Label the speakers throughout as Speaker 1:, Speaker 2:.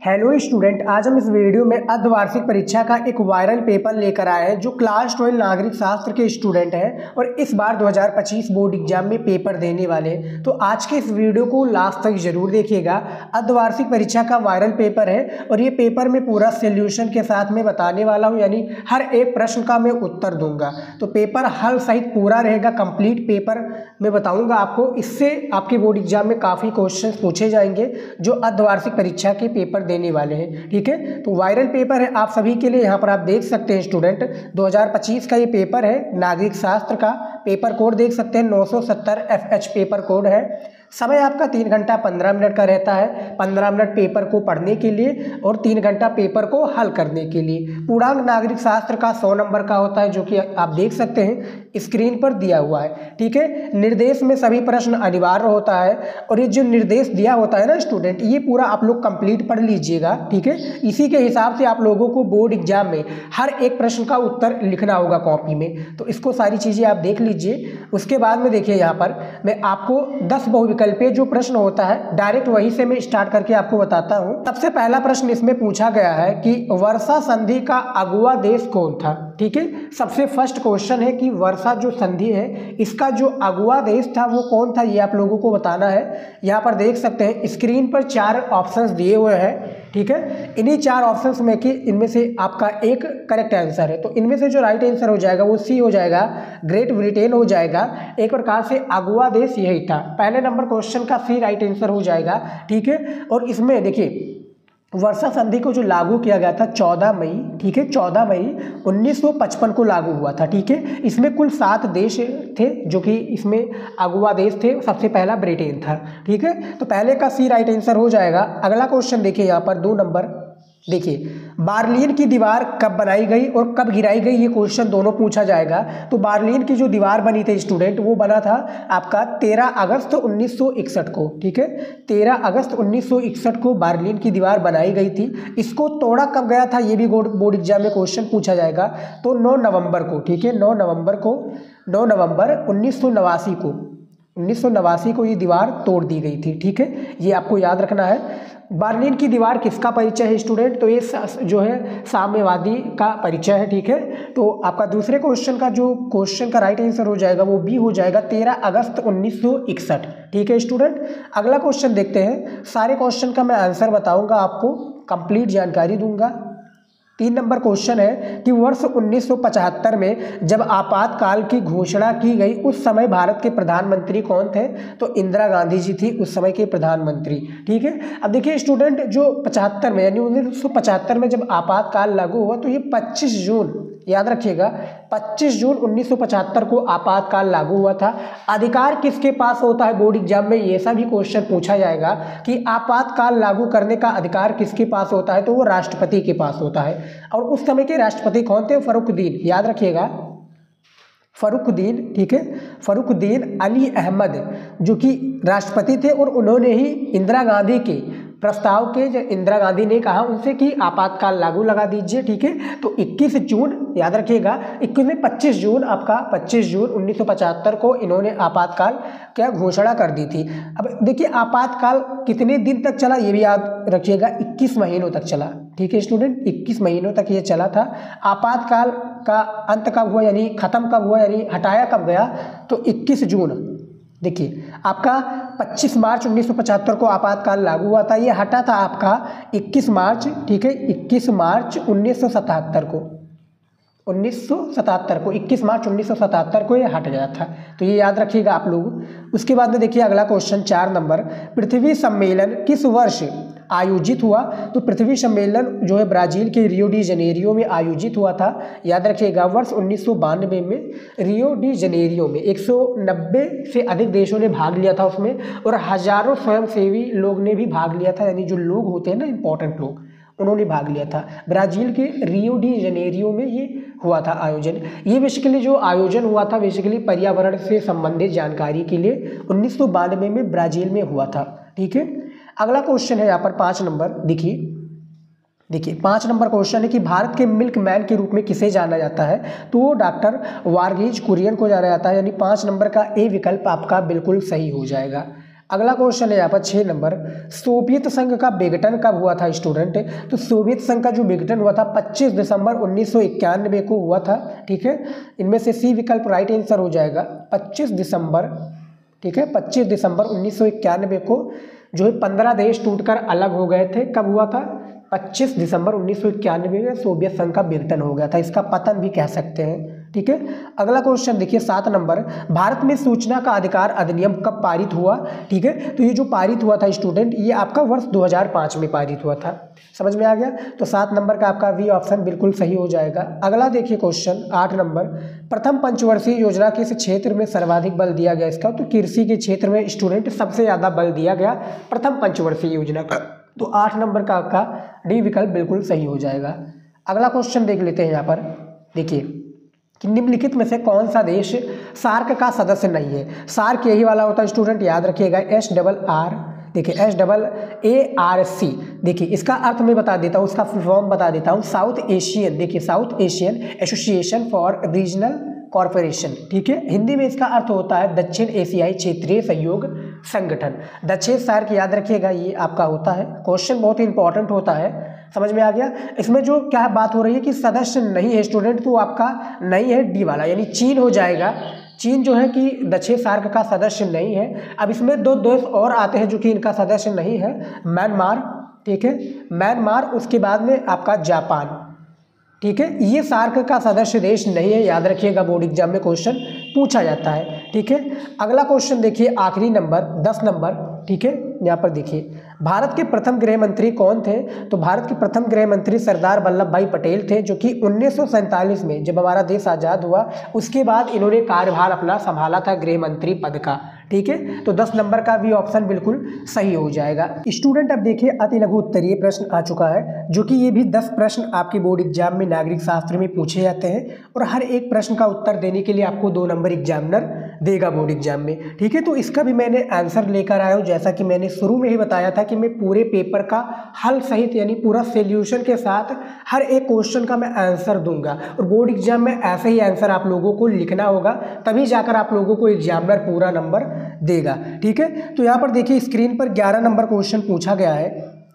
Speaker 1: Hello student, आज हम इस वीडियो में अर्धवार्षिक परीक्षा का एक वायरल पेपर लेकर आए हैं जो क्लास 12 नागरिक शास्त्र के स्टूडेंट हैं और इस बार 2025 बोर्ड एग्जाम में पेपर देने वाले हैं। तो आज के इस वीडियो को लास्ट तक जरूर देखिएगा। अर्धवार्षिक परीक्षा का वायरल पेपर है और ये पेपर में पूरा सोल्यूशन के साथ में बताने वाला हूँ, यानी हर एक प्रश्न का मैं उत्तर दूंगा। तो पेपर हल सहित पूरा रहेगा, कंप्लीट पेपर मैं बताऊँगा आपको। इससे आपके बोर्ड एग्जाम में काफ़ी क्वेश्चन पूछे जाएंगे जो अर्धवार्षिक परीक्षा के पेपर देने वाले हैं। ठीक है, तो वायरल पेपर है आप सभी के लिए। यहाँ पर आप देख सकते हैं स्टूडेंट, 2025 का ये पेपर है। नागरिक शास्त्र का पेपर कोड देख सकते हैं, 970 FH पेपर कोड है। समय आपका 3 घंटा 15 मिनट का रहता है। 15 मिनट पेपर को पढ़ने के लिए और 3 घंटा पेपर को हल करने के लिए। पूर्णांक नागरिक शास्त्र का 100 नंबर का होता है, जो कि आप देख सकते हैं स्क्रीन पर दिया हुआ है। ठीक है, निर्देश में सभी प्रश्न अनिवार्य होता है और ये जो निर्देश दिया होता है ना स्टूडेंट, ये पूरा आप लोग कंप्लीट पढ़ लीजिएगा। ठीक है, इसी के हिसाब से आप लोगों को बोर्ड एग्जाम में हर एक प्रश्न का उत्तर लिखना होगा कॉपी में। तो इसको सारी चीज़ें आप देख लीजिए। उसके बाद में देखिए, यहाँ पर मैं आपको 10 बहुविकल्पीय जो प्रश्न होता है डायरेक्ट वहीं से मैं स्टार्ट करके आपको बताता हूँ। सबसे पहला प्रश्न इसमें पूछा गया है कि वर्षा संधि का अगुआ देश कौन था। ठीक है, सबसे फर्स्ट क्वेश्चन है कि वर्षा जो संधि है इसका जो अगुआ देश था वो कौन था, ये आप लोगों को बताना है। यहाँ पर देख सकते हैं स्क्रीन पर 4 ऑप्शंस दिए हुए हैं। ठीक है, इन्हीं 4 ऑप्शंस में कि इनमें से आपका एक करेक्ट आंसर है। तो इनमें से जो राइट आंसर हो जाएगा वो सी हो जाएगा, ग्रेट ब्रिटेन हो जाएगा। एक प्रकार से अगुआ देश यही था। पहले नंबर क्वेश्चन का सी राइट आंसर हो जाएगा। ठीक है, और इसमें देखिए वर्षा संधि को जो लागू किया गया था 14 मई, ठीक है 14 मई 1955 को लागू हुआ था। ठीक है, इसमें कुल 7 देश थे जो कि इसमें अगुआ देश थे। सबसे पहला ब्रिटेन था। ठीक है, तो पहले का सी राइट आंसर हो जाएगा। अगला क्वेश्चन देखिए, यहाँ पर 2 नंबर देखिए, बार्लिन की दीवार कब बनाई गई और कब गिराई गई, ये क्वेश्चन दोनों पूछा जाएगा। तो बार्लिन की जो दीवार बनी थी स्टूडेंट, वो बना था आपका 13 अगस्त 1961 को। ठीक है, 13 अगस्त 1961 को बार्लिन की दीवार बनाई गई थी। इसको तोड़ा कब गया था, ये भी बोर्ड एग्जाम में क्वेश्चन पूछा जाएगा। तो 9 नवंबर को। ठीक है, 9 नवंबर 1989 को ये दीवार तोड़ दी गई थी। ठीक है, ये आपको याद रखना है। बार्लिन की दीवार किसका परिचय है स्टूडेंट, तो ये जो है साम्यवादी का परिचय है। ठीक है, तो आपका दूसरे क्वेश्चन का जो क्वेश्चन का राइट आंसर हो जाएगा वो बी हो जाएगा, 13 अगस्त 1961। ठीक है स्टूडेंट, अगला क्वेश्चन देखते हैं। सारे क्वेश्चन का मैं आंसर बताऊंगा, आपको कंप्लीट जानकारी दूंगा। 3 नंबर क्वेश्चन है कि वर्ष 1975 में जब आपातकाल की घोषणा की गई उस समय भारत के प्रधानमंत्री कौन थे, तो इंदिरा गांधी जी थी उस समय के प्रधानमंत्री। ठीक है, अब देखिए स्टूडेंट, जो 75 में यानी 1975 में जब आपातकाल लागू हुआ तो ये 25 जून, याद रखिएगा 25 जून 1975 को आपातकाल लागू हुआ था। अधिकार किसके पास होता है, बोर्ड एग्जाम में ये भी क्वेश्चन पूछा जाएगा कि आपातकाल लागू करने का अधिकार किसके पास होता है, तो वो राष्ट्रपति के पास होता है। और उस समय के राष्ट्रपति कौन थे, फरुखुद्दीन, याद रखिएगा फरुखुद्दीन। ठीक है, फरुखुद्दीन अली अहमद जो कि राष्ट्रपति थे और उन्होंने ही इंदिरा गांधी के प्रस्ताव के, जो इंदिरा गांधी ने कहा उनसे कि आपातकाल लागू लगा दीजिए। ठीक है, तो 21 जून, याद रखिएगा 25 जून आपका 25 जून 1975 को इन्होंने आपातकाल क्या घोषणा कर दी थी। अब देखिए आपातकाल कितने दिन तक चला, ये भी याद रखिएगा 21 महीनों तक चला। ठीक है स्टूडेंट, 21 महीनों तक ये चला था। आपातकाल का अंत कब हुआ, यानी खत्म कब हुआ, यानी हटाया कब गया, तो 21 जून। देखिए आपका 25 मार्च 1975 को आपातकाल लागू हुआ था, ये हटा था आपका 21 मार्च। ठीक है, 21 मार्च 1977 को, 21 मार्च 1977 को ये हट गया था। तो ये याद रखिएगा आप लोग। उसके बाद में देखिए अगला क्वेश्चन 4 नंबर, पृथ्वी सम्मेलन किस वर्ष आयोजित हुआ, तो पृथ्वी सम्मेलन जो है ब्राजील के रियो डी जनेरियो में आयोजित हुआ था। याद रखिएगा वर्ष 1992 में रियो डी जनेरियो में 190 से अधिक देशों ने भाग लिया था उसमें, और हजारों स्वयंसेवी लोग ने भी भाग लिया था, यानी जो लोग होते हैं ना इंपॉर्टेंट लोग, उन्होंने भाग लिया था। ब्राजील के रियो डी जनेरियो में ये हुआ था आयोजन। ये बेसिकली जो आयोजन हुआ था बेसिकली पर्यावरण से संबंधित जानकारी के लिए 1992 में ब्राजील में हुआ था। ठीक है, अगला क्वेश्चन है यहाँ पर 5 नंबर। देखिए 5 नंबर क्वेश्चन है कि भारत के मिल्क मैन के रूप में किसे जाना जाता है, तो वो डॉक्टर वारगीज कुरियन को जाना जाता है। यानी 5 नंबर का ए विकल्प आपका बिल्कुल सही हो जाएगा। अगला क्वेश्चन है यहाँ पर 6 नंबर, सोवियत संघ का विघटन कब हुआ था स्टूडेंट? तो सोवियत संघ का जो विघटन हुआ था 25 दिसंबर 1991 को हुआ था। ठीक है, इनमें से सी विकल्प राइट आंसर हो जाएगा 25 दिसंबर। ठीक है, 25 दिसंबर 1991 को जो है 15 देश टूटकर अलग हो गए थे। कब हुआ था? 25 दिसंबर 1991 में सोवियत संघ का विघटन हो गया था, इसका पतन भी कह सकते हैं। ठीक है, अगला क्वेश्चन देखिए 7 नंबर, भारत में सूचना का अधिकार अधिनियम कब पारित हुआ? ठीक है, तो ये जो पारित हुआ था स्टूडेंट, ये आपका वर्ष 2005 में पारित हुआ था। समझ में आ गया? तो 7 नंबर का आपका वी ऑप्शन बिल्कुल सही हो जाएगा। अगला देखिए क्वेश्चन 8 नंबर, प्रथम पंचवर्षीय योजना किस क्षेत्र में सर्वाधिक बल दिया गया इसका? तो कृषि के क्षेत्र में स्टूडेंट सबसे ज़्यादा बल दिया गया प्रथम पंचवर्षीय योजना का। तो 8 नंबर का आपका डी विकल्प बिल्कुल सही हो जाएगा। अगला क्वेश्चन देख लेते हैं यहाँ पर, देखिए कि निम्नलिखित में से कौन सा देश सार्क का सदस्य नहीं है? सार्क यही वाला होता है स्टूडेंट, याद रखिएगा, SRR। देखिए SAARC, देखिए इसका अर्थ मैं बता देता हूँ, इसका फुल फॉर्म बता देता हूँ, साउथ एशियन, देखिए south Asian association for regional corporation. ठीक है, हिंदी में इसका अर्थ होता है दक्षिण एशियाई क्षेत्रीय सहयोग संगठन। दक्षिण सार्क याद रखिएगा, ये आपका होता है। क्वेश्चन बहुत ही इंपॉर्टेंट होता है, समझ में आ गया? इसमें जो क्या बात हो रही है कि सदस्य नहीं है स्टूडेंट, तो आपका नहीं है डी वाला, यानी चीन हो जाएगा। चीन जो है कि दक्षिण सार्क का सदस्य नहीं है। अब इसमें दो देश और आते हैं जो कि इनका सदस्य नहीं है, म्यांमार। ठीक है, म्यांमार, उसके बाद में आपका जापान। ठीक है, ये सार्क का सदस्य देश नहीं है, याद रखिएगा, बोर्ड एग्जाम में क्वेश्चन पूछा जाता है। ठीक है, अगला क्वेश्चन देखिए, आखिरी नंबर 10 नंबर। ठीक है, यहाँ पर देखिए, भारत के प्रथम गृह मंत्री कौन थे? तो भारत के प्रथम गृह मंत्री सरदार वल्लभ भाई पटेल थे, जो कि 1947 में जब हमारा देश आज़ाद हुआ उसके बाद इन्होंने कार्यभार अपना संभाला था गृह मंत्री पद का। ठीक है, तो 10 नंबर का भी ऑप्शन बिल्कुल सही हो जाएगा। स्टूडेंट अब देखिए अति लघु उत्तरीय प्रश्न आ चुका है, जो कि ये भी 10 प्रश्न आपके बोर्ड एग्जाम में नागरिक शास्त्र में पूछे जाते हैं और हर एक प्रश्न का उत्तर देने के लिए आपको 2 नंबर एग्जामिनर देगा बोर्ड एग्जाम में। ठीक है, तो इसका भी मैंने आंसर लेकर आया हूँ, जैसा कि मैंने शुरू में ही बताया था कि मैं पूरे पेपर का हल सहित यानी पूरा सोल्यूशन के साथ हर एक क्वेश्चन का मैं आंसर दूंगा और बोर्ड एग्जाम में ऐसे ही आंसर आप लोगों को लिखना होगा, तभी जाकर आप लोगों को एग्जामिनर पूरा नंबर देगा। ठीक है, तो यहाँ पर देखिए स्क्रीन पर 11 नंबर क्वेश्चन पूछा गया है,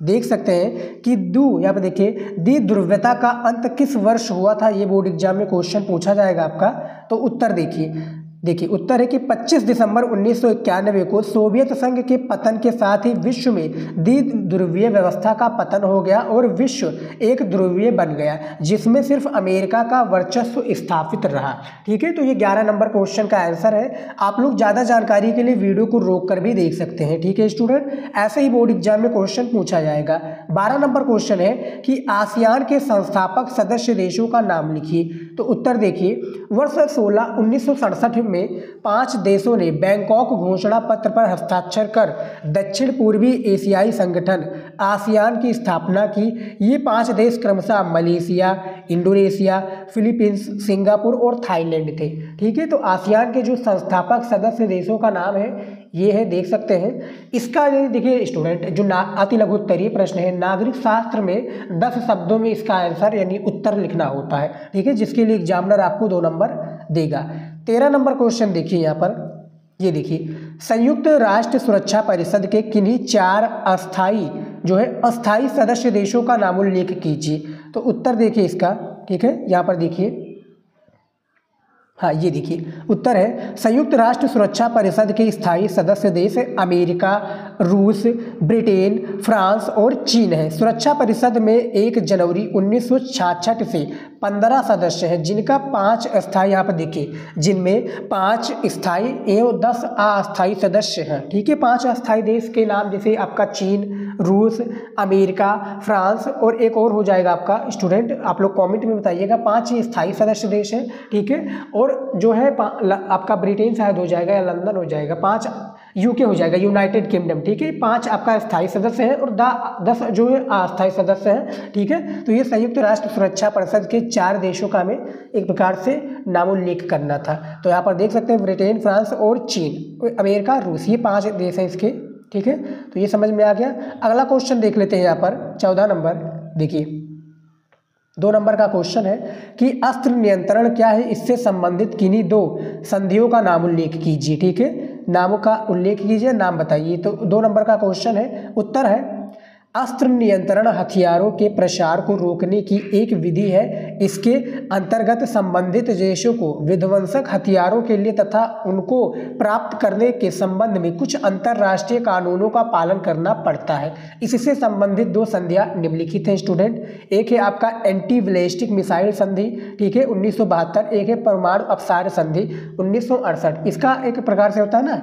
Speaker 1: देख सकते हैं कि यहाँ पर देखिए दी ध्रुवीयता का अंत किस वर्ष हुआ था? ये बोर्ड एग्जाम में क्वेश्चन पूछा जाएगा आपका। तो उत्तर देखिए उत्तर है कि 25 दिसंबर 1991 को सोवियत संघ के पतन के साथ ही विश्व में द्विध्रुवीय व्यवस्था का पतन हो गया और विश्व एक ध्रुवीय बन गया, जिसमें सिर्फ अमेरिका का वर्चस्व स्थापित रहा। ठीक है, तो ये 11 नंबर क्वेश्चन का आंसर है। आप लोग ज़्यादा जानकारी के लिए वीडियो को रोक कर भी देख सकते हैं। ठीक है स्टूडेंट, ऐसे ही बोर्ड एग्जाम में क्वेश्चन पूछा जाएगा। 12 नंबर क्वेश्चन है कि आसियान के संस्थापक सदस्य देशों का नाम लिखिए। तो उत्तर देखिए, वर्ष 1967 में 5 देशों ने बैंकॉक घोषणा पत्र पर हस्ताक्षर कर दक्षिण पूर्वी एशियाई संगठन आसियान की स्थापना की। ये 5 देश क्रमशः मलेशिया, इंडोनेशिया, फिलीपींस, सिंगापुर और थाईलैंड थे। ठीक है, तो आसियान के जो संस्थापक सदस्य देशों का नाम है ये है, देख सकते हैं। इसका देखिए स्टूडेंट, जो अति लघु उत्तरीय प्रश्न है, नागरिक शास्त्र में 10 शब्दों में इसका आंसर यानी उत्तर लिखना होता है। ठीक है, जिसके लिए एग्जामिनर आपको 2 नंबर देगा। 13 नंबर क्वेश्चन देखिए यहाँ पर, ये देखिए, संयुक्त राष्ट्र सुरक्षा परिषद के किन्हीं 4 अस्थायी सदस्य देशों का नामोल्लेख कीजिए। तो उत्तर देखिए इसका, ठीक है, यहाँ पर देखिए, हाँ ये देखिए उत्तर है संयुक्त राष्ट्र सुरक्षा परिषद के स्थायी सदस्य देश अमेरिका, रूस, ब्रिटेन, फ्रांस और चीन है। सुरक्षा परिषद में 1 जनवरी 1966 से 15 सदस्य हैं, जिनका 5 अस्थायी, यहाँ पर देखिए, जिनमें 5 स्थायी एवं 10 अस्थायी सदस्य हैं। ठीक है, 5 अस्थायी देश के नाम जैसे आपका चीन, रूस, अमेरिका, फ्रांस और एक और हो जाएगा आपका स्टूडेंट, आप लोग कमेंट में बताइएगा। 5 ही स्थायी सदस्य देश हैं। ठीक है, और जो है आपका ब्रिटेन शायद हो जाएगा या लंदन हो जाएगा, 5 यूके हो जाएगा, यूनाइटेड किंगडम। ठीक है, 5 आपका स्थायी सदस्य है और 10 जो है अस्थायी सदस्य हैं। ठीक है, तो ये संयुक्त राष्ट्र सुरक्षा परिषद के 4 देशों का हमें एक प्रकार से नामोल्लेख करना था। तो यहाँ पर देख सकते हैं ब्रिटेन, फ्रांस और चीन, अमेरिका, रूस, ये 5 देश हैं इसके। ठीक है, तो ये समझ में आ गया। अगला क्वेश्चन देख लेते हैं यहाँ पर 14 नंबर, देखिए 2 नंबर का क्वेश्चन है कि अस्त्र नियंत्रण क्या है, इससे संबंधित किन्हीं 2 संधियों का नामोल्लेख कीजिए। ठीक है, नामों का उल्लेख कीजिए, नाम बताइए। तो 2 नंबर का क्वेश्चन है, उत्तर है अस्त्र नियंत्रण हथियारों के प्रसार को रोकने की एक विधि है। इसके अंतर्गत संबंधित देशों को विध्वंसक हथियारों के लिए तथा उनको प्राप्त करने के संबंध में कुछ अंतर्राष्ट्रीय कानूनों का पालन करना पड़ता है। इससे संबंधित 2 संधियां निम्नलिखित हैं स्टूडेंट। एक है आपका एंटी बैलिस्टिक मिसाइल संधि, ठीक है, 1972। एक है परमाणु अपसार संधि 1968। इसका एक प्रकार से होता है ना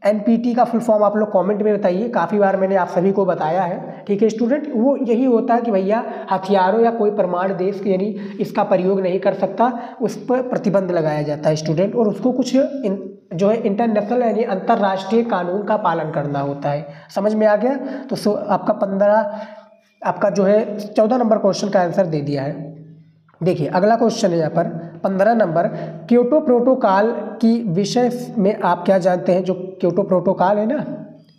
Speaker 1: एनपीटी का फुल फॉर्म आप लोग कमेंट में बताइए, काफ़ी बार मैंने आप सभी को बताया है, ठीक है स्टूडेंट। वो यही होता है कि भैया हथियारों या कोई परमाणु देश यानी इसका प्रयोग नहीं कर सकता, उस पर प्रतिबंध लगाया जाता है स्टूडेंट, और उसको कुछ जो है इंटरनेशनल यानी अंतर्राष्ट्रीय कानून का पालन करना होता है। समझ में आ गया? तो आपका जो है 14 नंबर क्वेश्चन का आंसर दे दिया है। देखिए अगला क्वेश्चन है यहाँ पर 15 नंबर, क्योटो प्रोटोकॉल की विषय में आप क्या जानते हैं? जो क्योटो प्रोटोकॉल है ना,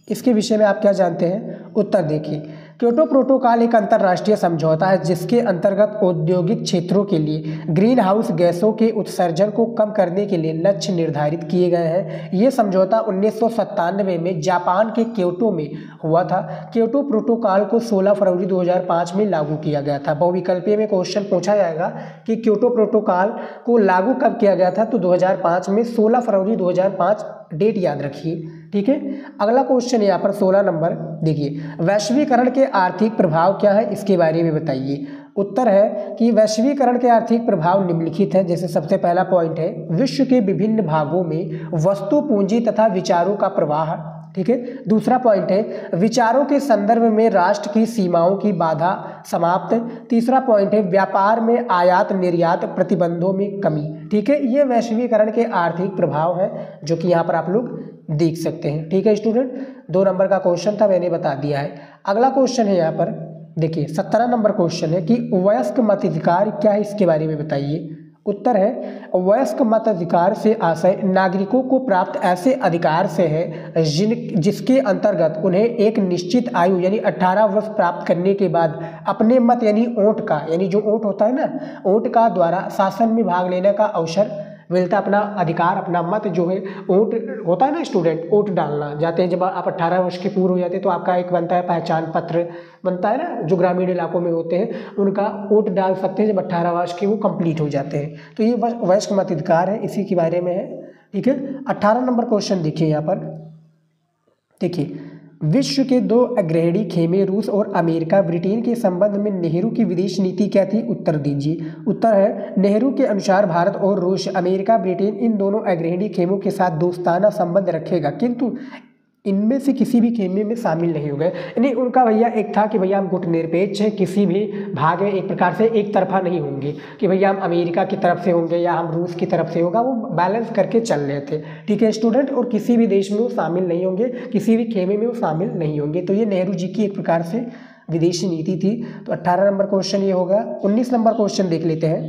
Speaker 1: इसके विषय में आप क्या जानते हैं? उत्तर देखिए, क्योटो प्रोटोकॉल एक अंतर्राष्ट्रीय समझौता है जिसके अंतर्गत औद्योगिक क्षेत्रों के लिए ग्रीन हाउस गैसों के उत्सर्जन को कम करने के लिए लक्ष्य निर्धारित किए गए हैं। ये समझौता 1997 में जापान के क्योटो में हुआ था। क्योटो प्रोटोकॉल को 16 फरवरी 2005 में लागू किया गया था। बहुविकल्पीय में क्वेश्चन पूछा जाएगा कि क्योटो प्रोटोकॉल को लागू कब किया गया था, तो 2005 में 16 फरवरी 2005 डेट याद रखिए, ठीक है। अगला क्वेश्चन यहाँ पर 16 नंबर देखिए, वैश्वीकरण के आर्थिक प्रभाव क्या है, इसके बारे में बताइए। उत्तर है कि वैश्वीकरण के आर्थिक प्रभाव निम्नलिखित हैं। जैसे सबसे पहला पॉइंट है, विश्व के विभिन्न भागों में वस्तु, पूंजी तथा विचारों का प्रवाह, ठीक है। दूसरा पॉइंट है, विचारों के संदर्भ में राष्ट्र की सीमाओं की बाधा समाप्त। तीसरा पॉइंट है, व्यापार में आयात निर्यात प्रतिबंधों में कमी, ठीक है। ये वैश्वीकरण के आर्थिक प्रभाव हैं जो कि यहाँ पर आप लोग देख सकते हैं, ठीक है स्टूडेंट। 2 नंबर का क्वेश्चन था, मैंने बता दिया है। अगला क्वेश्चन है यहाँ पर देखिए 17 नंबर क्वेश्चन है कि वयस्क मताधिकार क्या है, इसके बारे में बताइए। उत्तर है, वयस्क मताधिकार से आशय नागरिकों को प्राप्त ऐसे अधिकार से है जिसके अंतर्गत उन्हें एक निश्चित आयु यानी 18 वर्ष प्राप्त करने के बाद अपने मत यानी वोट का, यानी जो वोट होता है ना, वोट का द्वारा शासन में भाग लेने का अवसर मिलता। अपना अधिकार, अपना मत जो है, वोट होता है ना स्टूडेंट, वोट डालना जाते हैं जब आप 18 वर्ष के पूर्व हो जाते हैं तो आपका एक बनता है पहचान पत्र बनता है ना, जो ग्रामीण इलाकों में होते हैं उनका वोट डाल सकते हैं जब 18 वर्ष के वो कंप्लीट हो जाते हैं। तो ये वयस्क मताधिकार है, इसी के बारे में है, ठीक है। 18 नंबर क्वेश्चन देखिए यहाँ पर देखिए, विश्व के 2 अग्रणी खेमे रूस और अमेरिका ब्रिटेन के संबंध में नेहरू की विदेश नीति क्या थी? उत्तर दीजिए। उत्तर है, नेहरू के अनुसार भारत और रूस, अमेरिका, ब्रिटेन इन दोनों अग्रणी खेमों के साथ दोस्ताना संबंध रखेगा, किंतु इनमें से किसी भी खेमे में शामिल नहीं हो गए। यानी उनका भैया एक था कि भैया हम गुटनिरपेक्ष हैं, किसी भी भाग में एक प्रकार से एक तरफा नहीं होंगे कि भैया हम अमेरिका की तरफ से होंगे या हम रूस की तरफ से होगा, वो बैलेंस करके चल रहे थे, ठीक है स्टूडेंट। और किसी भी देश में वो शामिल नहीं होंगे, किसी भी खेमे में वो शामिल नहीं होंगे। तो ये नेहरू जी की एक प्रकार से विदेशी नीति थी। तो 18 नंबर क्वेश्चन ये होगा। 19 नंबर क्वेश्चन देख लेते हैं,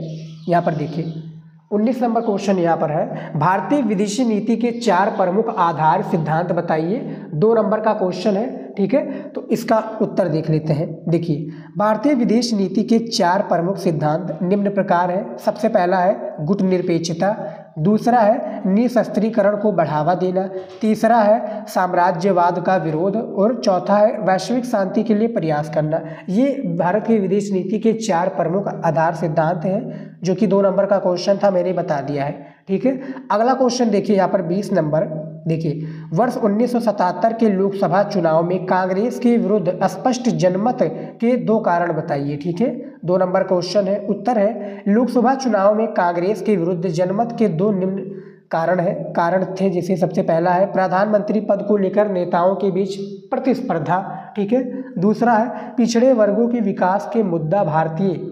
Speaker 1: यहाँ पर देखिए 19 नंबर क्वेश्चन यहाँ पर है, भारतीय विदेशी नीति के 4 प्रमुख आधार सिद्धांत बताइए। 2 नंबर का क्वेश्चन है, ठीक है। तो इसका उत्तर देख लेते हैं। देखिए, भारतीय विदेश नीति के 4 प्रमुख सिद्धांत निम्न प्रकार है। सबसे पहला है गुटनिरपेक्षता, दूसरा है निशस्त्रीकरण को बढ़ावा देना, तीसरा है साम्राज्यवाद का विरोध, और चौथा है वैश्विक शांति के लिए प्रयास करना। ये भारत की विदेश नीति के 4 प्रमुख आधार सिद्धांत हैं, जो कि 2 नंबर का क्वेश्चन था, मैंने बता दिया है, ठीक है। अगला क्वेश्चन देखिए यहाँ पर 20 नंबर देखिए, वर्ष 1977 के लोकसभा चुनाव में कांग्रेस के विरुद्ध स्पष्ट जनमत के 2 कारण बताइए, ठीक है। 2 नंबर क्वेश्चन है। उत्तर है, लोकसभा चुनाव में कांग्रेस के विरुद्ध जनमत के 2 निम्न कारण थे। जैसे सबसे पहला है प्रधानमंत्री पद को लेकर नेताओं के बीच प्रतिस्पर्धा, ठीक है। दूसरा है पिछड़े वर्गों के विकास के मुद्दा भारतीय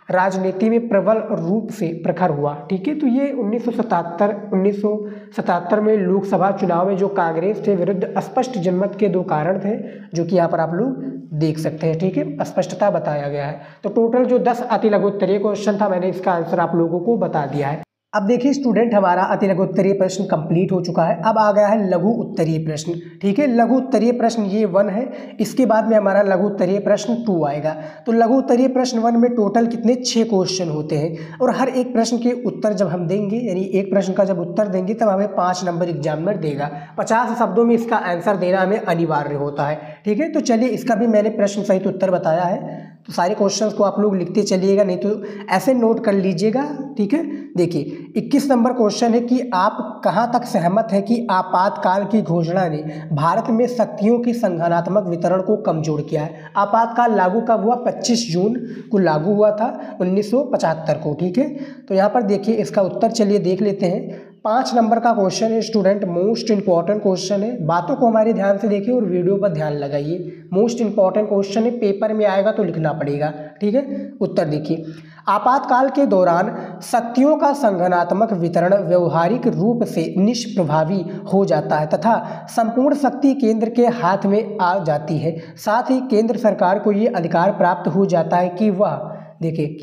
Speaker 1: राजनीति में प्रबल रूप से प्रखर हुआ, ठीक है। तो ये 1977 में लोकसभा चुनाव में जो कांग्रेस के विरुद्ध स्पष्ट जनमत के 2 कारण थे, जो कि यहाँ पर आप लोग देख सकते हैं, ठीक है। स्पष्टता बताया गया है। तो टोटल जो 10 अति लघु उत्तरीय क्वेश्चन था, मैंने इसका आंसर आप लोगों को बता दिया है। अब देखिए स्टूडेंट, हमारा अति लघु उत्तरीय प्रश्न कंप्लीट हो चुका है। अब आ गया है लघु उत्तरीय प्रश्न। ठीक है, लघु उत्तरीय प्रश्न ये 1 है। इसके बाद में हमारा लघु उत्तरीय प्रश्न 2 आएगा। तो लघु उत्तरीय प्रश्न 1 में टोटल कितने 6 क्वेश्चन होते हैं और हर एक प्रश्न के उत्तर जब हम देंगे, यानी एक प्रश्न का जब उत्तर देंगे तब हमें 5 नंबर एग्जामिनर देगा। 50 शब्दों में इसका आंसर देना हमें अनिवार्य होता है। ठीक है, तो चलिए इसका भी मैंने प्रश्न सहित उत्तर बताया है, तो सारे क्वेश्चंस को आप लोग लिखते चलिएगा, नहीं तो ऐसे नोट कर लीजिएगा। ठीक है, देखिए 21 नंबर क्वेश्चन है कि आप कहां तक सहमत है कि आपातकाल की घोषणा ने भारत में शक्तियों के संगठनात्मक वितरण को कमजोर किया है। आपातकाल लागू कब हुआ? 25 जून को लागू हुआ था 1975 को। ठीक है, तो यहाँ पर देखिए इसका उत्तर चलिए देख लेते हैं। 5 नंबर का क्वेश्चन है स्टूडेंट, मोस्ट इंपॉर्टेंट क्वेश्चन है। बातों को हमारे ध्यान से देखिए और वीडियो पर ध्यान लगाइए। मोस्ट इंपॉर्टेंट क्वेश्चन है, पेपर में आएगा तो लिखना पड़ेगा। ठीक है, उत्तर देखिए। आपातकाल के दौरान शक्तियों का संगठनात्मक वितरण व्यवहारिक रूप से निष्प्रभावी हो जाता है तथा संपूर्ण शक्ति केंद्र के हाथ में आ जाती है। साथ ही केंद्र सरकार को ये अधिकार प्राप्त हो जाता है कि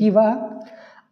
Speaker 1: वह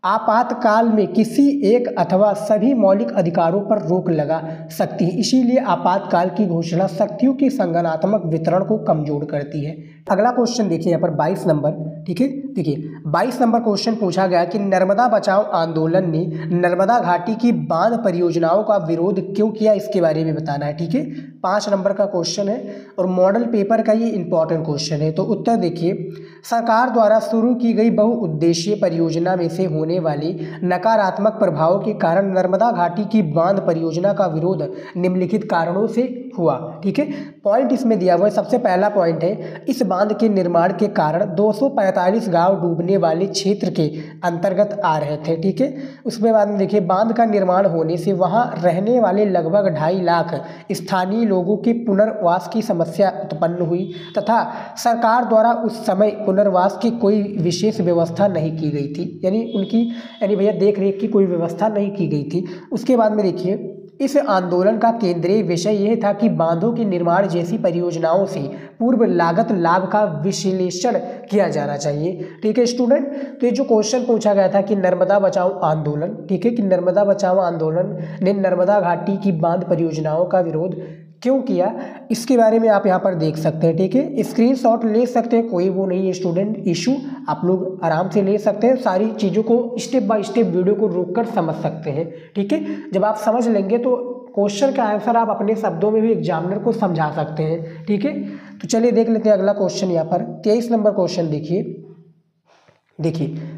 Speaker 1: आपातकाल में किसी एक अथवा सभी मौलिक अधिकारों पर रोक लगा सकती है। इसीलिए आपातकाल की घोषणा शक्तियों के संगठनात्मक वितरण को कमजोर करती है। अगला क्वेश्चन देखिए यहाँ पर 22 नंबर। ठीक है, देखिए 22 नंबर क्वेश्चन पूछा गया कि नर्मदा बचाओ आंदोलन ने नर्मदा घाटी की बांध परियोजनाओं का विरोध क्यों किया, इसके बारे में बताना है। ठीक है, 5 नंबर का क्वेश्चन है और मॉडल पेपर का ये इंपॉर्टेंट क्वेश्चन है। तो उत्तर देखिए, सरकार द्वारा शुरू की गई बहुउद्देशीय परियोजना में से होने वाली नकारात्मक प्रभावों के कारण नर्मदा घाटी की बांध परियोजना का विरोध निम्नलिखित कारणों से हुआ। ठीक है, पॉइंट इसमें दिया हुआ है। सबसे पहला पॉइंट है, इस बांध के निर्माण के कारण 245 गांव डूबने वाले क्षेत्र के अंतर्गत आ रहे थे। ठीक है, उसके बाद में देखिए, बांध का निर्माण होने से वहां रहने वाले लगभग 2.5 लाख स्थानीय लोगों के पुनर्वास की समस्या उत्पन्न हुई तथा सरकार द्वारा उस समय पुनर्वास की कोई विशेष व्यवस्था नहीं की गई थी, यानी भैया देख रेख की कोई व्यवस्था नहीं की गई थी। उसके बाद में देखिए, इस आंदोलन का केंद्रीय विषय यह था कि बांधों के निर्माण जैसी परियोजनाओं से पूर्व लागत लाभ का विश्लेषण किया जाना चाहिए। ठीक है स्टूडेंट, तो ये जो क्वेश्चन पूछा गया था कि नर्मदा बचाओ आंदोलन, ठीक है, कि नर्मदा बचाओ आंदोलन ने नर्मदा घाटी की बांध परियोजनाओं का विरोध क्यों किया, इसके बारे में आप यहाँ पर देख सकते हैं। ठीक है, स्क्रीनशॉट ले सकते हैं, कोई वो नहीं है स्टूडेंट इशू, आप लोग आराम से ले सकते हैं। सारी चीज़ों को स्टेप बाय स्टेप वीडियो को रोककर समझ सकते हैं। ठीक है, जब आप समझ लेंगे तो क्वेश्चन का आंसर आप अपने शब्दों में भी एग्जामिनर को समझा सकते हैं। ठीक है, तो चलिए देख लेते हैं अगला क्वेश्चन। यहाँ पर 23 नंबर क्वेश्चन देखिए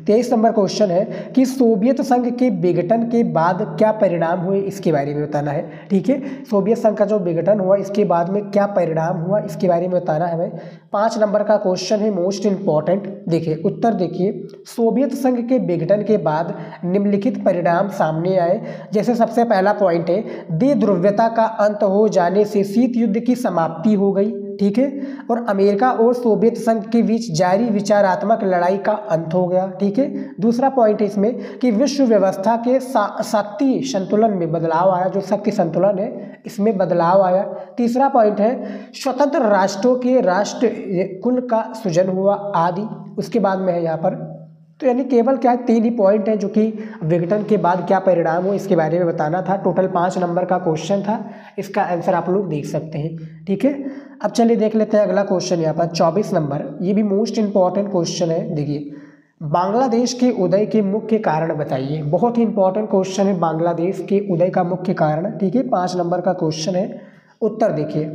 Speaker 1: 23 नंबर क्वेश्चन है कि सोवियत संघ के विघटन के बाद क्या परिणाम हुए, इसके बारे में बताना है। ठीक है, सोवियत संघ का जो विघटन हुआ इसके बाद में क्या परिणाम हुआ, इसके बारे में बताना है हमें। 5 नंबर का क्वेश्चन है, मोस्ट इंपॉर्टेंट। देखिए उत्तर देखिए, सोवियत संघ के विघटन के बाद निम्नलिखित परिणाम सामने आए। जैसे सबसे पहला पॉइंट है, द्विध्रुवीयता का अंत हो जाने से शीत युद्ध की समाप्ति हो गई। ठीक है, और अमेरिका और सोवियत संघ के बीच जारी विचारात्मक लड़ाई का अंत हो गया। ठीक है, दूसरा पॉइंट है इसमें कि विश्व व्यवस्था के शक्ति संतुलन में बदलाव आया, जो शक्ति संतुलन है इसमें बदलाव आया। तीसरा पॉइंट है, स्वतंत्र राष्ट्रों के राष्ट्र कुल का सृजन हुआ आदि। उसके बाद में है यहाँ पर, तो यानी केवल क्या है, 3 ही पॉइंट है जो कि विघटन के बाद क्या परिणाम हो इसके बारे में बताना था। टोटल 5 नंबर का क्वेश्चन था, इसका आंसर आप लोग देख सकते हैं। ठीक है, अब चलिए देख लेते हैं अगला क्वेश्चन यहाँ पर 24 नंबर। ये भी मोस्ट इंपॉर्टेंट क्वेश्चन है। देखिए, बांग्लादेश के उदय के मुख्य कारण बताइए। बहुत ही इंपॉर्टेंट क्वेश्चन है, बांग्लादेश के उदय का मुख्य कारण। ठीक है, 5 नंबर का क्वेश्चन है। उत्तर देखिए,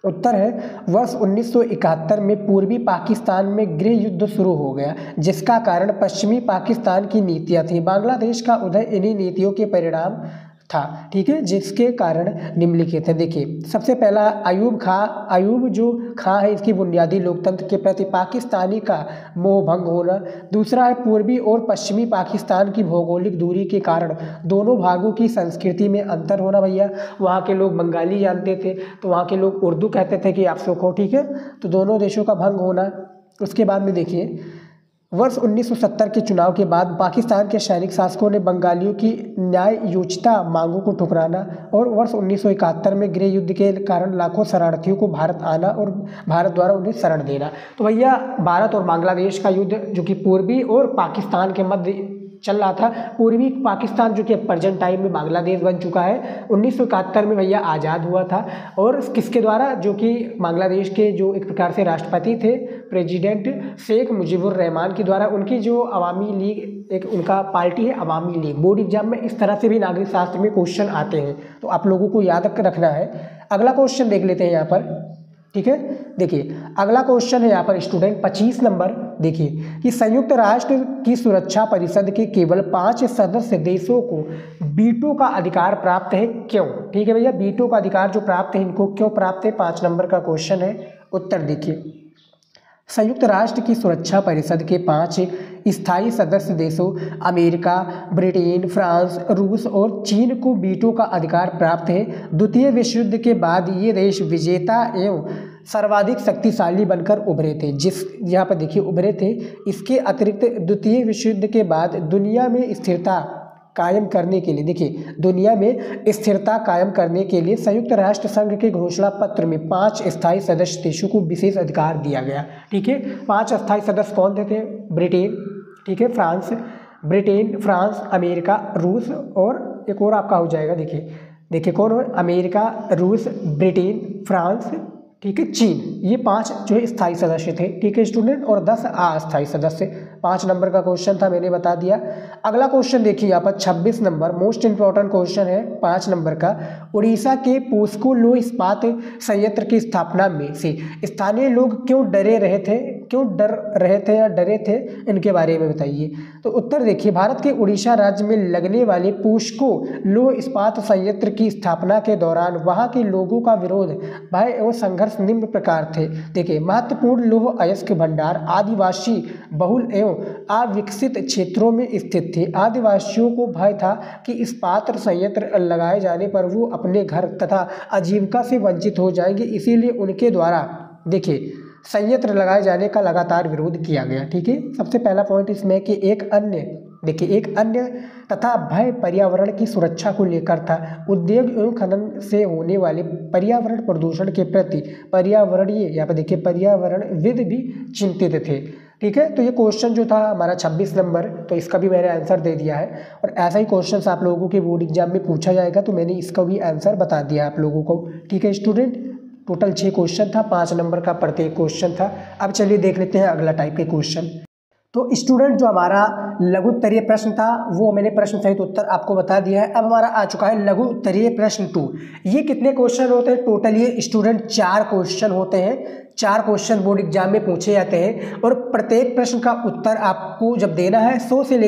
Speaker 1: उत्तर है वर्ष 1971 में पूर्वी पाकिस्तान में गृह युद्ध शुरू हो गया, जिसका कारण पश्चिमी पाकिस्तान की नीतियां थी। बांग्लादेश का उदय इन्हीं नीतियों के परिणाम था। ठीक है, जिसके कारण निम्नलिखित है। देखिए, सबसे पहला अयूब जो खां है, इसकी बुनियादी लोकतंत्र के प्रति पाकिस्तानी का मोह भंग होना। दूसरा है पूर्वी और पश्चिमी पाकिस्तान की भौगोलिक दूरी के कारण दोनों भागों की संस्कृति में अंतर होना। भैया वहाँ के लोग बंगाली जानते थे तो वहाँ के लोग उर्दू कहते थे कि आप सीखो। ठीक है, तो दोनों देशों का भंग होना। उसके बाद में देखिए, वर्ष 1970 के चुनाव के बाद पाकिस्तान के सैनिक शासकों ने बंगालियों की न्यायोचित मांगों को ठुकराना और वर्ष 1971 में गृह युद्ध के कारण लाखों शरणार्थियों को भारत आना और भारत द्वारा उन्हें शरण देना। तो भैया भारत और बांग्लादेश का युद्ध जो कि पूर्वी और पाकिस्तान के मध्य चल रहा था। पूर्वी पाकिस्तान जो कि प्रेजेंट टाइम में बांग्लादेश बन चुका है, 1971 में भैया आज़ाद हुआ था। और किसके द्वारा, जो कि बांग्लादेश के जो एक प्रकार से राष्ट्रपति थे प्रेसिडेंट शेख मुजीबुर रहमान के द्वारा, उनकी जो अवामी लीग एक उनका पार्टी है अवामी लीग। बोर्ड एग्जाम में इस तरह से भी नागरिक शास्त्र में क्वेश्चन आते हैं, तो आप लोगों को याद रखना है। अगला क्वेश्चन देख लेते हैं यहाँ पर, ठीक है। देखिए अगला क्वेश्चन है यहाँ पर स्टूडेंट 25 नंबर। देखिए कि संयुक्त राष्ट्र की सुरक्षा परिषद के केवल 5 सदस्य देशों को वीटो का अधिकार प्राप्त है, क्यों? ठीक है भैया, वीटो का अधिकार जो प्राप्त है इनको क्यों प्राप्त है, 5 नंबर का क्वेश्चन है। उत्तर देखिए, संयुक्त राष्ट्र की सुरक्षा परिषद के 5 स्थायी सदस्य देशों अमेरिका, ब्रिटेन, फ्रांस, रूस और चीन को वीटो का अधिकार प्राप्त है। द्वितीय विश्व युद्ध के बाद ये देश विजेता एवं सर्वाधिक शक्तिशाली बनकर उभरे थे, जिस यहाँ पर देखिए उभरे थे। इसके अतिरिक्त द्वितीय विश्व युद्ध के बाद दुनिया में स्थिरता कायम करने के लिए, देखिए दुनिया में स्थिरता कायम करने के लिए संयुक्त राष्ट्र संघ के घोषणा पत्र में 5 स्थायी सदस्य देशों को विशेष अधिकार दिया गया। ठीक है, 5 स्थायी सदस्य कौन थे? ब्रिटेन, ठीक है, ब्रिटेन, फ्रांस, अमेरिका, रूस और एक और आपका हो जाएगा। देखिए कौन हो? अमेरिका, रूस, ब्रिटेन, फ्रांस, ठीक है, चीन। ये 5 जो है स्थायी सदस्य थे, ठीक है स्टूडेंट, और 10 अस्थायी सदस्य। 5 नंबर का क्वेश्चन था, मैंने बता दिया। अगला क्वेश्चन देखिए यहाँ पर 26 नंबर, मोस्ट इंपॉर्टेंट क्वेश्चन है 5 नंबर का। उड़ीसा के पोस्को लौह इस्पात संयंत्र की स्थापना में से स्थानीय लोग क्यों डर रहे थे या डरे थे, इनके बारे में बताइए। तो उत्तर देखिए, भारत के उड़ीसा राज्य में लगने वाले पोस्को लौह इस्पात संयंत्र की स्थापना के दौरान वहाँ के लोगों का विरोध, भय एवं संघर्ष निम्न प्रकार थे। देखिए, महत्वपूर्ण लौह अयस्क भंडार आदिवासी बहुल एवं अविकसित क्षेत्रों में स्थित थे। आदिवासियों को भय था कि इस्पात संयंत्र लगाए जाने पर वो अपने घर तथा आजीविका से वंचित हो जाएंगे, इसीलिए उनके द्वारा देखिए संयंत्र लगाए जाने का लगातार विरोध किया गया। ठीक है, सबसे पहला पॉइंट इसमें कि एक अन्य तथा भय पर्यावरण की सुरक्षा को लेकर था। उद्योग एवं खनन से होने वाले पर्यावरण प्रदूषण के प्रति पर्यावरणीय, यहाँ पर देखिए पर्यावरणविद भी चिंतित थे। ठीक है, तो ये क्वेश्चन जो था हमारा 26 नंबर, तो इसका भी मैंने आंसर दे दिया है। और ऐसा ही क्वेश्चन आप लोगों के बोर्ड एग्जाम में पूछा जाएगा, तो मैंने इसका भी आंसर बता दिया आप लोगों को। ठीक है स्टूडेंट, टोटल 6 क्वेश्चन था, 5 नंबर का प्रत्येक क्वेश्चन था। अब चलिए देख लेते हैं अगला टाइप के क्वेश्चन। तो स्टूडेंट जो हमारा लघु उत्तरीय प्रश्न था वो मैंने प्रश्न सहित उत्तर आपको बता दिया है। अब हमारा आ चुका है लघु उत्तरीय प्रश्न 2। ये कितने क्वेश्चन होते हैं? टोटल ये स्टूडेंट 4 क्वेश्चन होते हैं। 4 क्वेश्चन बोर्ड एग्जाम में पूछे जाते हैं और प्रत्येक प्रश्न का उत्तर आपको जब देना है 100 से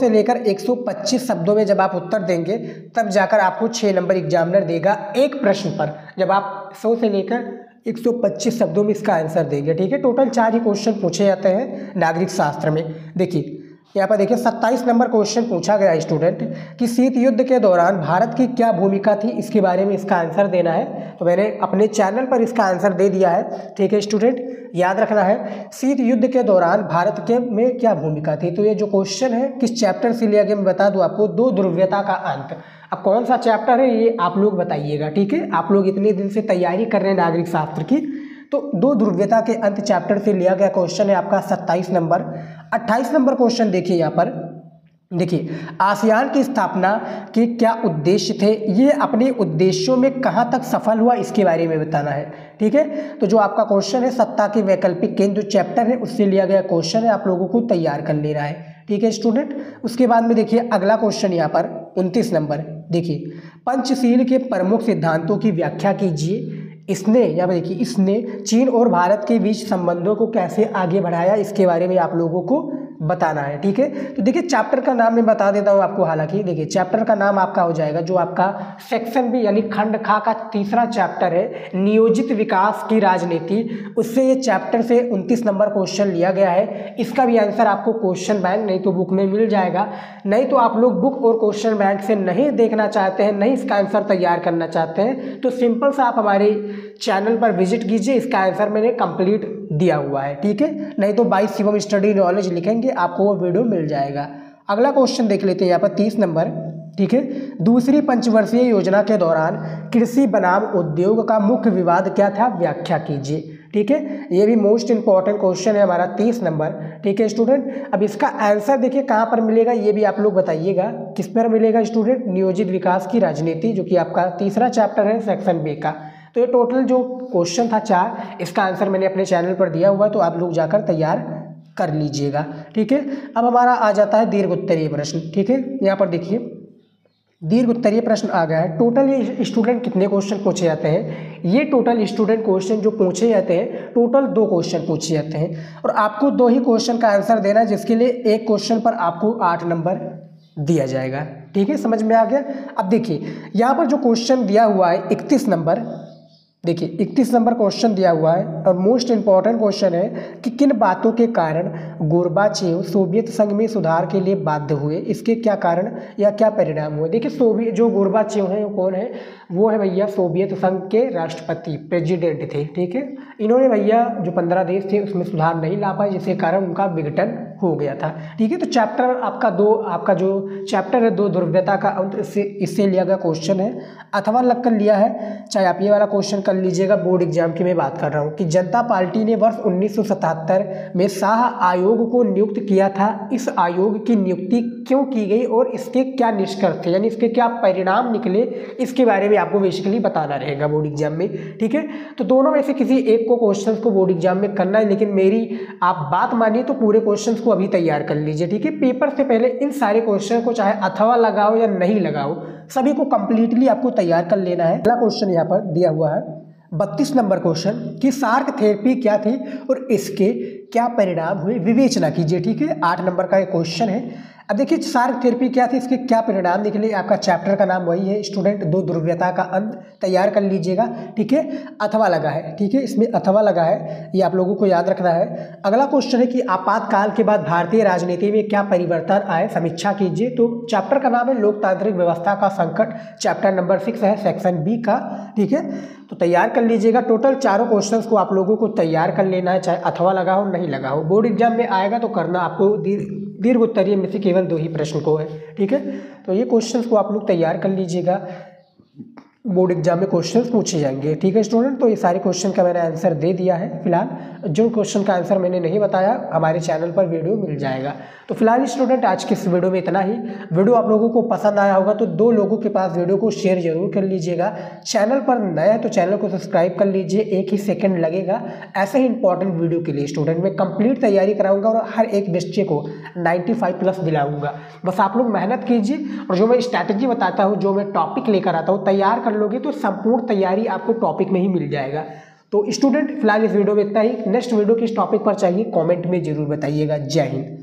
Speaker 1: लेकर 125 शब्दों में जब आप उत्तर देंगे तब जाकर आपको 6 नंबर एग्जामिनर देगा एक प्रश्न पर, जब आप 100 से लेकर 125 शब्दों में इसका आंसर देंगे। ठीक है, टोटल 4 ही क्वेश्चन पूछे जाते हैं नागरिक शास्त्र में। देखिए यहाँ पर देखिए 27 नंबर क्वेश्चन पूछा गया स्टूडेंट कि शीत युद्ध के दौरान भारत की क्या भूमिका थी, इसके बारे में इसका आंसर देना है। तो मैंने अपने चैनल पर इसका आंसर दे दिया है। ठीक है स्टूडेंट, याद रखना है शीत युद्ध के दौरान भारत के में क्या भूमिका थी। तो ये जो क्वेश्चन है किस चैप्टर से लिया गया मैं बता दूं आपको, 2 ध्रुवीयता का अंत। अब कौन सा चैप्टर है ये आप लोग बताइएगा। ठीक है, आप लोग इतने दिन से तैयारी कर रहे हैं नागरिक शास्त्र की, तो 2 ध्रुवीयता के अंत चैप्टर से लिया गया क्वेश्चन है आपका 27 नंबर। 28 नंबर क्वेश्चन देखिए यहाँ पर, देखिए आसियान की स्थापना के क्या उद्देश्य थे, ये अपने उद्देश्यों में कहाँ तक सफल हुआ, इसके बारे में बताना है। ठीक है, तो जो आपका क्वेश्चन है सत्ता के वैकल्पिक केंद्र जो चैप्टर है उससे लिया गया क्वेश्चन है, आप लोगों को तैयार कर लेना है। ठीक है स्टूडेंट, उसके बाद में देखिए अगला क्वेश्चन यहाँ पर 29 नंबर। देखिए पंचशील के प्रमुख सिद्धांतों की व्याख्या कीजिए। इसने चीन और भारत के बीच संबंधों को कैसे आगे बढ़ाया, इसके बारे में आप लोगों को बताना है। ठीक है, तो देखिए चैप्टर का नाम मैं बता देता हूँ आपको। हालांकि देखिए चैप्टर का नाम आपका हो जाएगा जो आपका सेक्शन बी यानी खंड खा का तीसरा चैप्टर है, नियोजित विकास की राजनीति। उससे ये चैप्टर से 29 नंबर क्वेश्चन लिया गया है। इसका भी आंसर आपको क्वेश्चन बैंक नहीं तो बुक में मिल जाएगा। नहीं तो आप लोग बुक और क्वेश्चन बैंक से नहीं देखना चाहते हैं, नहीं इसका आंसर तैयार करना चाहते हैं, तो सिंपल सा आप हमारे चैनल पर विजिट कीजिए, इसका आंसर मैंने कंप्लीट दिया हुआ है। ठीक है, नहीं तो बाय शिवम स्टडी नॉलेज लिखेंगे आपको वो वीडियो मिल जाएगा। अगला क्वेश्चन देख लेते हैं यहाँ पर 30 नंबर। ठीक है, दूसरी पंचवर्षीय योजना के दौरान कृषि बनाम उद्योग का मुख्य विवाद क्या था, व्याख्या कीजिए। ठीक है। ये भी मोस्ट इंपॉर्टेंट क्वेश्चन है हमारा 30 नंबर, ठीक है स्टूडेंट। अब इसका आंसर देखिए कहाँ पर मिलेगा, ये भी आप लोग बताइएगा किस पर मिलेगा स्टूडेंट। नियोजित विकास की राजनीति, जो कि आपका तीसरा चैप्टर है सेक्शन बी का। तो ये टोटल जो क्वेश्चन था 4, इसका आंसर मैंने अपने चैनल पर दिया हुआ है, तो आप लोग जाकर तैयार कर लीजिएगा, ठीक है। अब हमारा आ जाता है दीर्घ उत्तरीय प्रश्न, ठीक है। यहाँ पर देखिए दीर्घ उत्तरीय प्रश्न आ गया है। टोटल ये स्टूडेंट कितने क्वेश्चन पूछे जाते हैं, ये टोटल स्टूडेंट क्वेश्चन जो पूछे जाते हैं, टोटल 2 क्वेश्चन पूछे जाते हैं और आपको 2 ही क्वेश्चन का आंसर देना है, जिसके लिए एक क्वेश्चन पर आपको 8 नंबर दिया जाएगा, ठीक है। समझ में आ गया। अब देखिए यहाँ पर जो क्वेश्चन दिया हुआ है 31 नंबर, देखिए 31 नंबर क्वेश्चन दिया हुआ है और मोस्ट इंपॉर्टेंट क्वेश्चन है कि किन बातों के कारण गोर्बाचेव सोवियत संघ में सुधार के लिए बाध्य हुए, इसके क्या कारण या क्या परिणाम हुए। देखिए सोवियत जो गोर्बाचेव है वो कौन है, वो है भैया सोवियत संघ के राष्ट्रपति, प्रेसिडेंट थे, ठीक है। इन्होंने भैया जो 15 देश थे उसमें सुधार नहीं ला पाए, जिसके कारण उनका विघटन हो गया था, ठीक है। तो चैप्टर आपका जो चैप्टर है 2 ध्रुवीयता का अंत, इससे लिया गया क्वेश्चन है, अथवा लग कर लिया है। चाहे आप ये वाला क्वेश्चन कर लीजिएगा, बोर्ड एग्जाम की मैं बात कर रहा हूँ कि जनता पार्टी ने वर्ष 1977 में शाह आयोग को नियुक्त किया था। इस आयोग की नियुक्ति क्यों की गई और इसके क्या निष्कर्ष थे, यानी इसके क्या परिणाम निकले, इसके बारे में आपको बेसिकली बताना रहेगा बोर्ड एग्जाम में, ठीक है। तो दोनों में से किसी एक को क्वेश्चन को बोर्ड एग्जाम में करना है, लेकिन मेरी आप बात मानिए तो पूरे क्वेश्चन को अभी तैयार कर लीजिए, ठीक है। पेपर से पहले इन सारे क्वेश्चन को चाहे अथवा लगाओ या नहीं लगाओ, सभी को कंप्लीटली आपको तैयार कर लेना है। अगला क्वेश्चन यहाँ पर दिया हुआ है 32 नंबर क्वेश्चन कि शार्क थेरेपी क्या थी और इसके क्या परिणाम हुए, विवेचना कीजिए, ठीक है। 8 नंबर का एक क्वेश्चन है। अब देखिए शार्क थेरेपी क्या थी, इसके क्या परिणाम निकले। आपका चैप्टर का नाम वही है स्टूडेंट, 2 ध्रुवीयता का अंत, तैयार कर लीजिएगा, ठीक है। अथवा लगा है, ठीक है, इसमें अथवा लगा है, ये आप लोगों को याद रखना है। अगला क्वेश्चन है कि आपातकाल के बाद भारतीय राजनीति में क्या परिवर्तन आए, समीक्षा कीजिए। तो चैप्टर का नाम है लोकतांत्रिक व्यवस्था का संकट, चैप्टर नंबर 6 है सेक्शन बी का, ठीक है। तो तैयार कर लीजिएगा। टोटल चारों क्वेश्चंस को आप लोगों को तैयार कर लेना है, चाहे अथवा लगा हो नहीं लगा हो। बोर्ड एग्जाम में आएगा तो करना आपको दीर्घ उत्तरीय में से केवल 2 ही प्रश्न को है, ठीक है। तो ये क्वेश्चंस को आप लोग तैयार कर लीजिएगा, बोर्ड एग्जाम में क्वेश्चंस पूछे जाएंगे, ठीक है स्टूडेंट। तो ये सारे क्वेश्चन का मैंने आंसर दे दिया है। फिलहाल जो क्वेश्चन का आंसर मैंने नहीं बताया, हमारे चैनल पर वीडियो मिल जाएगा। तो फिलहाल स्टूडेंट आज के इस वीडियो में इतना ही। वीडियो आप लोगों को पसंद आया होगा तो 2 लोगों के पास वीडियो को शेयर जरूर कर लीजिएगा। चैनल पर नया है तो चैनल को सब्सक्राइब कर लीजिए, 1 ही सेकंड लगेगा। ऐसे ही इंपॉर्टेंट वीडियो के लिए स्टूडेंट मैं कंप्लीट तैयारी कराऊंगा और हर एक बच्चे को 95+ दिलाऊंगा। बस आप लोग मेहनत कीजिए और जो मैं स्ट्रैटेजी बताता हूँ, जो मैं टॉपिक लेकर आता हूँ, तैयार कर लोगे तो संपूर्ण तैयारी आपको टॉपिक में ही मिल जाएगा। तो स्टूडेंट फिलहाल इस वीडियो में इतना ही। नेक्स्ट वीडियो किस टॉपिक पर चाहिए कमेंट में जरूर बताइएगा। जय हिंद।